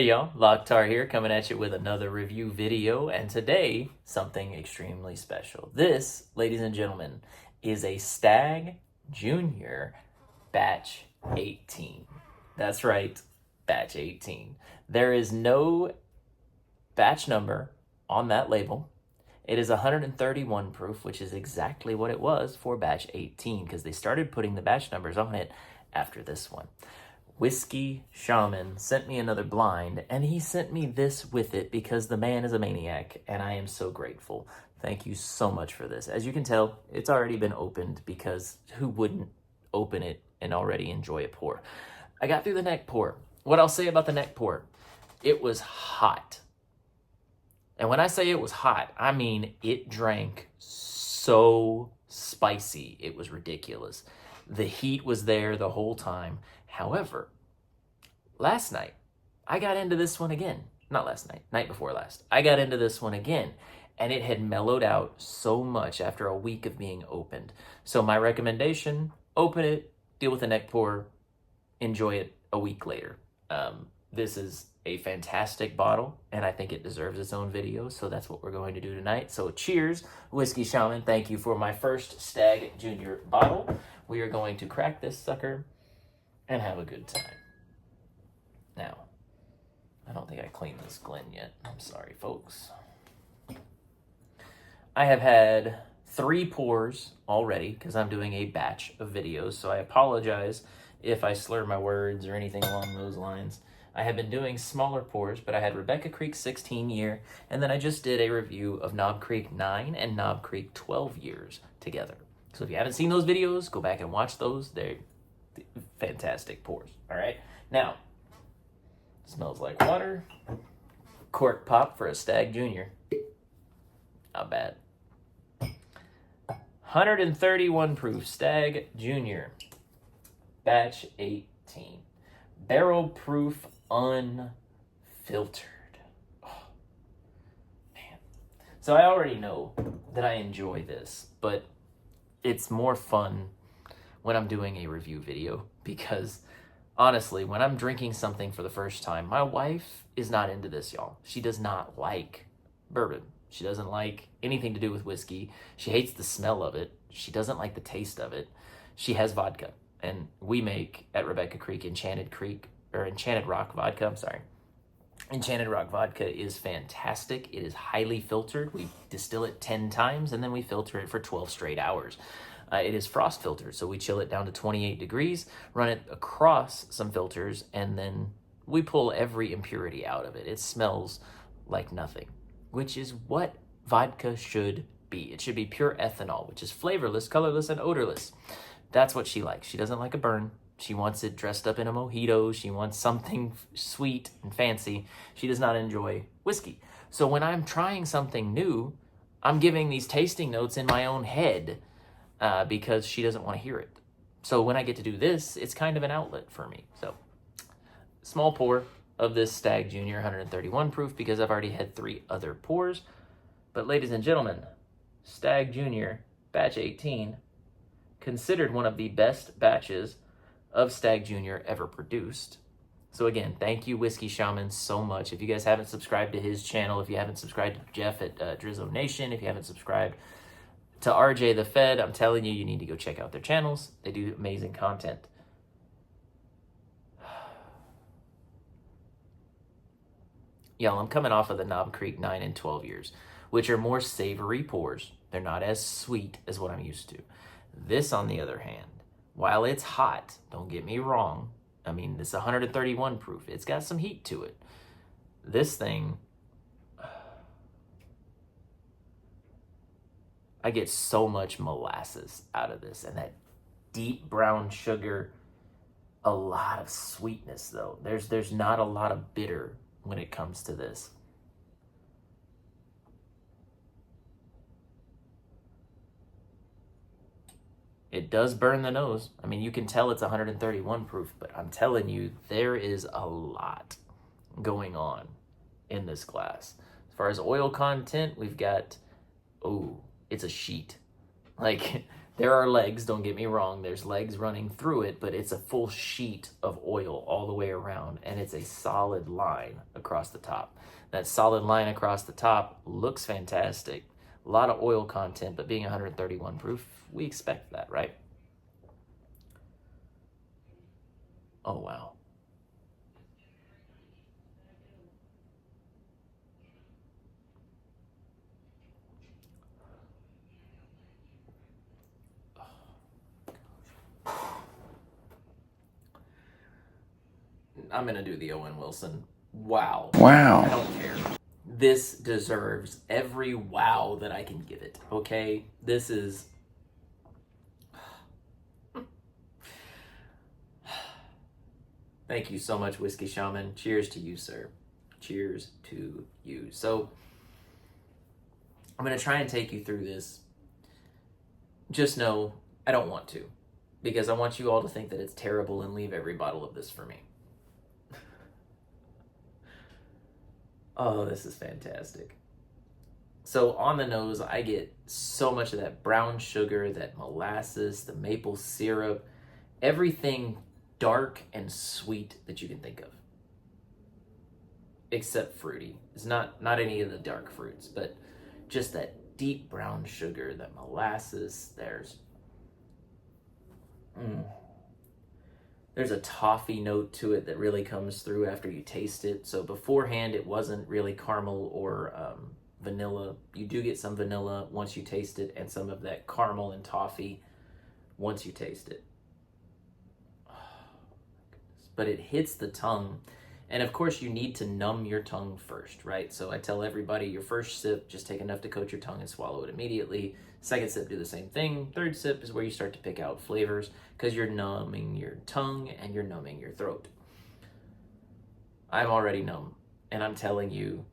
Hey y'all, Locktar here, coming at you with another review video, and today, something extremely special. This, ladies and gentlemen, is a Stagg Junior Batch 18. That's right, Batch 18. There is no batch number on that label. It is 131 proof, which is exactly what it was for Batch 18, because they started putting the batch numbers on it after this one. Whiskey Shaman sent me another blind, and he sent me this with it because the man is a maniac, and I am so grateful. Thank you so much for this. As you can tell, it's already been opened because who wouldn't open it and already enjoy a pour? I got through the neck pour. What I'll say about the neck pour, it was hot. And when I say it was hot, I mean it drank so spicy. It was ridiculous. The heat was there the whole time. However, last night, I got into this one again. Not last night, night before last. I got into this one again, and it had mellowed out so much after a week of being opened. So my recommendation, open it, deal with the neck pour, enjoy it a week later. This is a fantastic bottle, and I think it deserves its own video, so that's what we're going to do tonight. So cheers, Whiskey Shaman. Thank you for my first Stagg Junior bottle. We are going to crack this sucker and have a good time. Now, I don't think I cleaned this Glen yet. I'm sorry, folks. I have had 3 pours already because I'm doing a batch of videos, so I apologize if I slur my words or anything along those lines. I have been doing smaller pours, but I had Rebecca Creek 16 year, and then I just did a review of Knob Creek 9 and Knob Creek 12 years together. So if you haven't seen those videos, go back and watch those. They're fantastic pours. All right. Now, smells like water. Cork pop for a Stagg Junior. Not bad. 131 proof Stagg Junior. Batch 18. Barrel proof unfiltered. Oh, man. So I already know that I enjoy this, but it's more fun when I'm doing a review video because honestly, when I'm drinking something for the first time, my wife is not into this, y'all. She does not like bourbon. She doesn't like anything to do with whiskey. She hates the smell of it. She doesn't like the taste of it. She has vodka, and we make at Rebecca Creek Enchanted Rock vodka. I'm sorry. Enchanted Rock vodka is fantastic. It is highly filtered. We distill it 10 times, and then we filter it for 12 straight hours. It is frost filtered, so we chill it down to 28 degrees, run it across some filters, and then we pull every impurity out of it. It smells like nothing, which is what vodka should be. It should be pure ethanol, which is flavorless, colorless, and odorless. That's what she likes. She doesn't like a burn. She wants it dressed up in a mojito. She wants something sweet and fancy. She does not enjoy whiskey. So when I'm trying something new, I'm giving these tasting notes in my own head because she doesn't want to hear it. So when I get to do this, it's kind of an outlet for me. So small pour of this Stagg Junior 131 proof because I've already had 3 other pours. But ladies and gentlemen, Stagg Junior Batch 18, considered one of the best batches of Stagg Junior ever produced. So again, thank you, Whiskey Shaman, so much. If you guys haven't subscribed to his channel, if you haven't subscribed to Jeff at Drizzo Nation, if you haven't subscribed to RJ the Fed, I'm telling you, you need to go check out their channels. They do amazing content. Y'all, I'm coming off of the Knob Creek 9 and 12 years, which are more savory pours. They're not as sweet as what I'm used to. This, on the other hand, while it's hot, don't get me wrong, I mean, this is 131 proof. It's got some heat to it. This thing, I get so much molasses out of this, and that deep brown sugar, a lot of sweetness, though. There's not a lot of bitter when it comes to this. It does burn the nose. I mean, you can tell it's 131 proof, but I'm telling you, there is a lot going on in this glass. As far as oil content, we've got, it's a sheet. Like, There are legs, don't get me wrong, there's legs running through it, but it's a full sheet of oil all the way around, and it's a solid line across the top. That solid line across the top looks fantastic. A lot of oil content, but being 131 proof, we expect that, right? Oh, wow. I'm going to do the Owen Wilson. Wow. Wow. I don't care. This deserves every wow that I can give it, okay? This is... Thank you so much, Whiskey Shaman. Cheers to you, sir. Cheers to you. So, I'm going to try and take you through this. Just know, I don't want to. Because I want you all to think that it's terrible and leave every bottle of this for me. Oh, this is fantastic. So on the nose, I get so much of that brown sugar, that molasses, the maple syrup, everything dark and sweet that you can think of. Except fruity. It's not any of the dark fruits, but just that deep brown sugar, that molasses, there's a toffee note to it that really comes through after you taste it. So beforehand, it wasn't really caramel or vanilla. You do get some vanilla once you taste it, and some of that caramel and toffee once you taste it. Oh, but it hits the tongue. And of course, you need to numb your tongue first, right? So I tell everybody, your first sip, just take enough to coat your tongue and swallow it immediately. Second sip, do the same thing. Third sip is where you start to pick out flavors because you're numbing your tongue and you're numbing your throat. I'm already numb, and I'm telling you,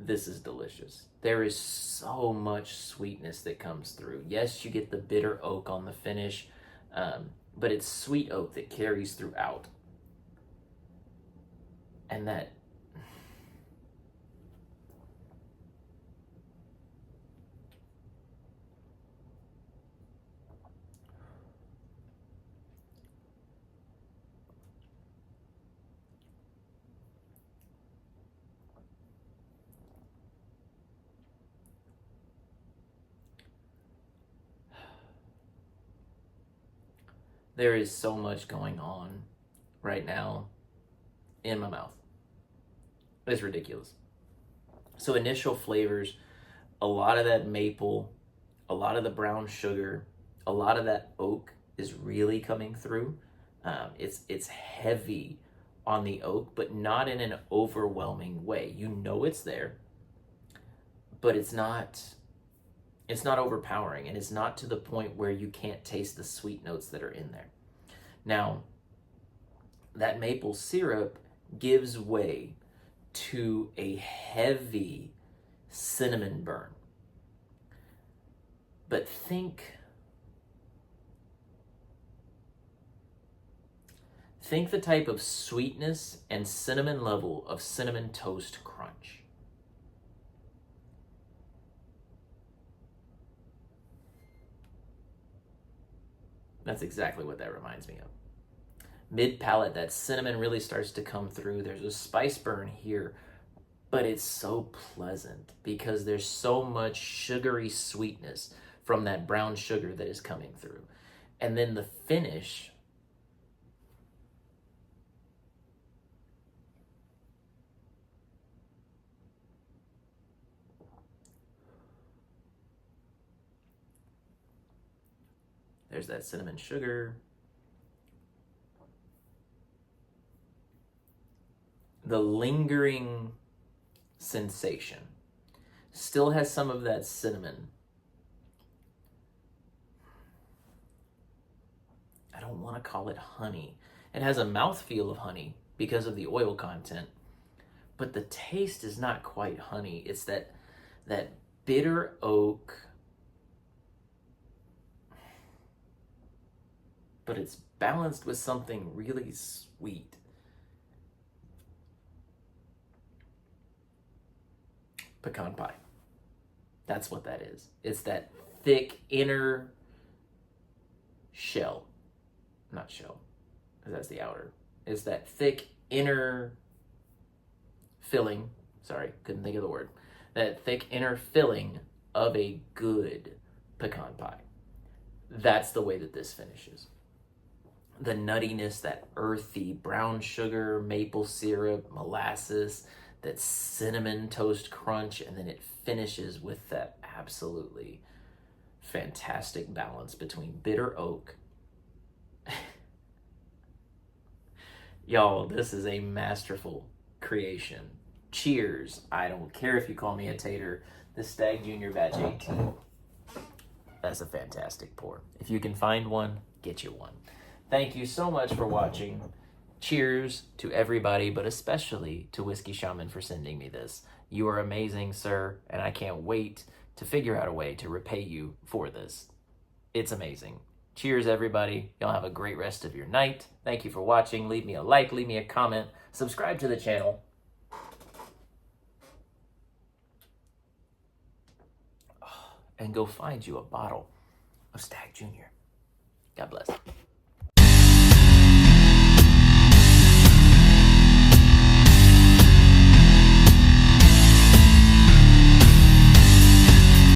this is delicious. There is so much sweetness that comes through. Yes, you get the bitter oak on the finish, but it's sweet oak that carries throughout. And that there is so much going on right now in my mouth. It's ridiculous. So initial flavors, a lot of that maple, a lot of the brown sugar, a lot of that oak is really coming through. It's heavy on the oak, but not in an overwhelming way. You know it's there, but it's not overpowering, and it's not to the point where you can't taste the sweet notes that are in there. Now, that maple syrup gives way to a heavy cinnamon burn. But think the type of sweetness and cinnamon level of Cinnamon Toast Crunch. That's exactly what that reminds me of. Mid-palate, that cinnamon really starts to come through. There's a spice burn here, but it's so pleasant because there's so much sugary sweetness from that brown sugar that is coming through. And then the finish, there's that cinnamon sugar. The lingering sensation still has some of that cinnamon. I don't want to call it honey. It has a mouthfeel of honey because of the oil content, but the taste is not quite honey. It's that bitter oak, but it's balanced with something really sweet. Pecan pie. That's what that is. It's that thick inner shell. Not shell, because that's the outer. It's that thick inner filling. Sorry, couldn't think of the word. That thick inner filling of a good pecan pie. That's the way that this finishes. The nuttiness, that earthy brown sugar, maple syrup, molasses, that cinnamon toast crunch, and then it finishes with that absolutely fantastic balance between bitter oak. Y'all, this is a masterful creation. Cheers. I don't care if you call me a tater. The Stagg Junior Batch 18. That's a fantastic pour. If you can find one, get you one. Thank you so much for watching. Cheers to everybody, but especially to Whiskey Shaman for sending me this. You are amazing, sir, and I can't wait to figure out a way to repay you for this. It's amazing. Cheers, everybody. Y'all have a great rest of your night. Thank you for watching. Leave me a like, leave me a comment, subscribe to the channel. And go find you a bottle of Stagg Junior. God bless.